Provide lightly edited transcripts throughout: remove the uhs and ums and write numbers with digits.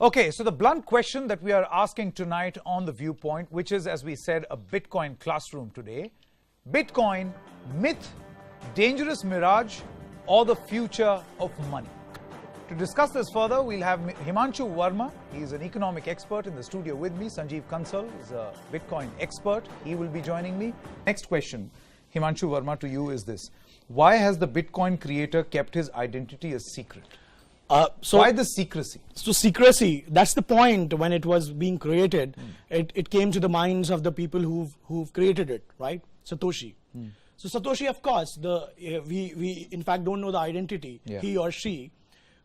Okay, so the blunt question that we are asking tonight on the Viewpoint, which is, as we said, a Bitcoin classroom today. Bitcoin, myth, dangerous mirage, or the future of money? To discuss this further, we'll have Himanshu Verma. He's an economic expert in the studio with me. Sanjeev Kansal is a Bitcoin expert. He will be joining me. Next question, Himanshu Verma, to you is this. Why has the Bitcoin creator kept his identity a secret? Why the secrecy? So secrecy, that's the point. When it was being created, it came to the minds of the people who've created it, right? Satoshi. So Satoshi, of course, we in fact don't know the identity, he or she,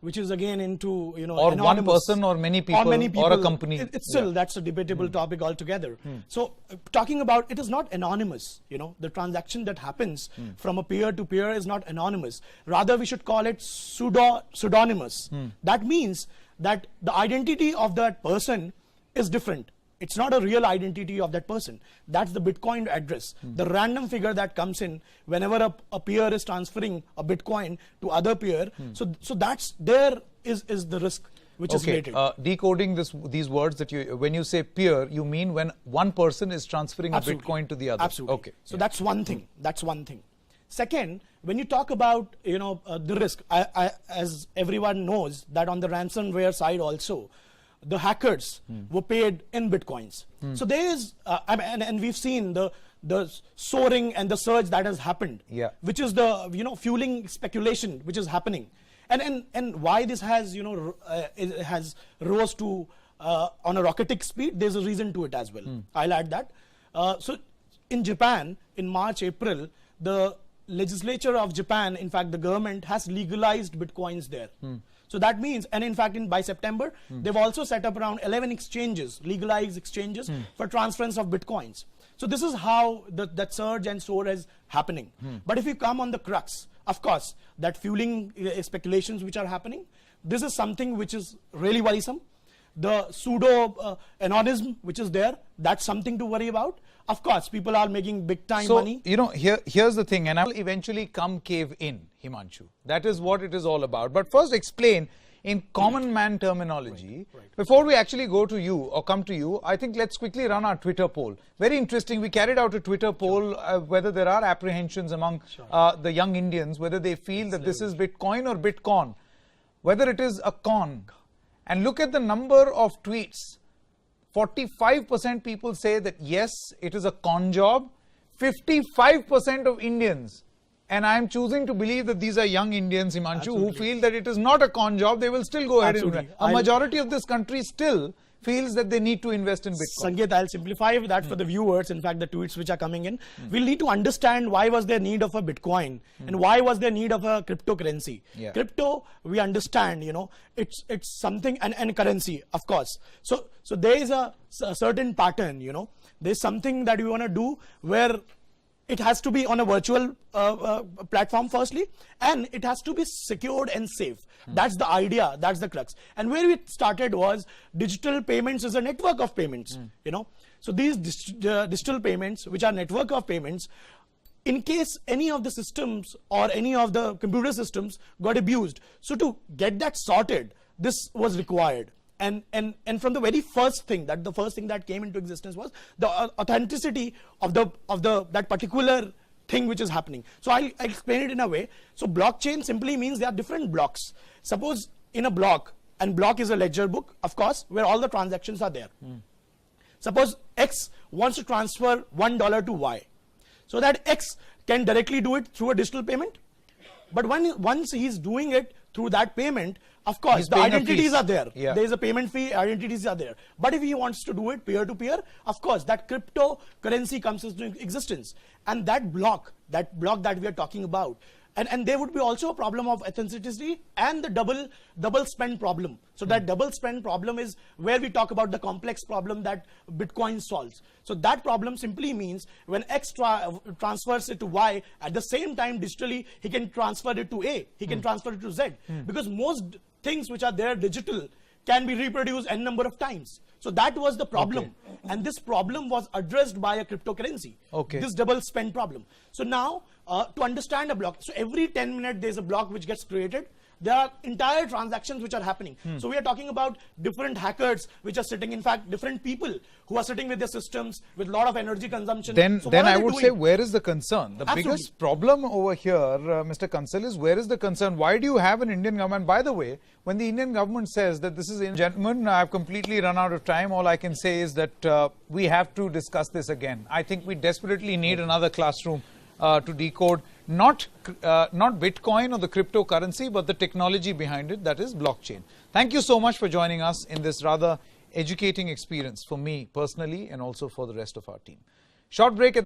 which is again into, or anonymous. One person or many people or a company. It's still, that's a debatable topic altogether. So talking about, it is not anonymous, the transaction that happens from a peer to peer is not anonymous. Rather, we should call it pseudonymous. That means that the identity of that person is different. It's not a real identity of that person. That's the Bitcoin address. The random figure that comes in whenever a peer is transferring a Bitcoin to other peer. So that's there is the risk which is related. Decoding these words that when you say peer, you mean when one person is transferring a Bitcoin to the other. Absolutely. Okay. So that's one thing. That's one thing. Second, when you talk about the risk, as everyone knows that on the ransomware side also, the hackers were paid in Bitcoins. So there is, and we've seen the soaring and the surge that has happened, which is the fueling speculation which is happening, and why this has it has rose to on a rocketic speed. There's a reason to it as well. I'll add that. So in Japan, in March, April, the legislature of Japan, in fact, the government has legalized Bitcoins there. So that means, and in fact, by September, they've also set up around 11 exchanges, legalized exchanges for transference of Bitcoins. So this is how that surge and soar is happening. But if you come on the crux, of course, that fueling speculations which are happening, this is something which is really worrisome. The pseudo anonymism which is there, that's something to worry about. Of course, people are making big time money. Here's the thing, and I'll eventually come cave in, Himanshu. That is what it is all about. But first explain in common man terminology. Right. Before we actually go to you or come to you, I think let's quickly run our Twitter poll. Very interesting. We carried out a Twitter poll whether there are apprehensions among the young Indians, whether they feel that this is Bitcoin or Bitcon, whether it is a con. And look at the number of tweets. 45% people say that yes, it is a con job. 55% of Indians, and I am choosing to believe that these are young Indians, Himanshu, who feel that it is not a con job. They will still go ahead and invest. A majority of this country still feels that they need to invest in Bitcoin. Sangeet, I'll simplify that for the viewers, in fact, the tweets which are coming in. We'll need to understand why was there need of a Bitcoin and why was there need of a cryptocurrency. Crypto, we understand, it's something, and currency, of course. So there is a certain pattern, there's something that we want to do where it has to be on a virtual platform firstly, and it has to be secured and safe. That's the idea, that's the crux. And where we started was digital payments is a network of payments, So these digital payments, which are network of payments, in case any of the systems or any of the computer systems got abused. So to get that sorted, this was required. And from the very first thing, the first thing that came into existence was the authenticity of that particular thing which is happening. So I'll explain it in a way. So blockchain simply means there are different blocks. Suppose in a block, and block is a ledger book, of course, where all the transactions are there. Suppose X wants to transfer $1 to Y. So that X can directly do it through a digital payment. But once he's doing it through that payment, of course, the identities are there. There is a payment fee, identities are there. But if he wants to do it peer-to-peer, of course, that cryptocurrency comes into existence. And that block that we are talking about, and there would be also a problem of authenticity and the double spend problem. So that double spend problem is where we talk about the complex problem that Bitcoin solves. So that problem simply means when X transfers it to Y, at the same time digitally he can transfer it to A, he can transfer it to Z, because most things which are there digital can be reproduced n number of times. So that was the problem. And this problem was addressed by a cryptocurrency. This double spend problem. So now to understand a block, so every 10 minutes there's a block which gets created. there are entire transactions which are happening. So we are talking about different hackers which are sitting, in fact, different people who are sitting with their systems with a lot of energy consumption. Then So what are I they would doing? say, where is the concern? The Absolutely. biggest problem over here, Mr. Kansal, is where is the concern? Why do you have an Indian government? By the way, when the Indian government says that this is, gentlemen, I've completely run out of time. All I can say is that we have to discuss this again. I think we desperately need another classroom to decode not Bitcoin or the cryptocurrency, but the technology behind it, that is blockchain. Thank you so much for joining us in this rather educating experience for me personally and also for the rest of our team. Short break.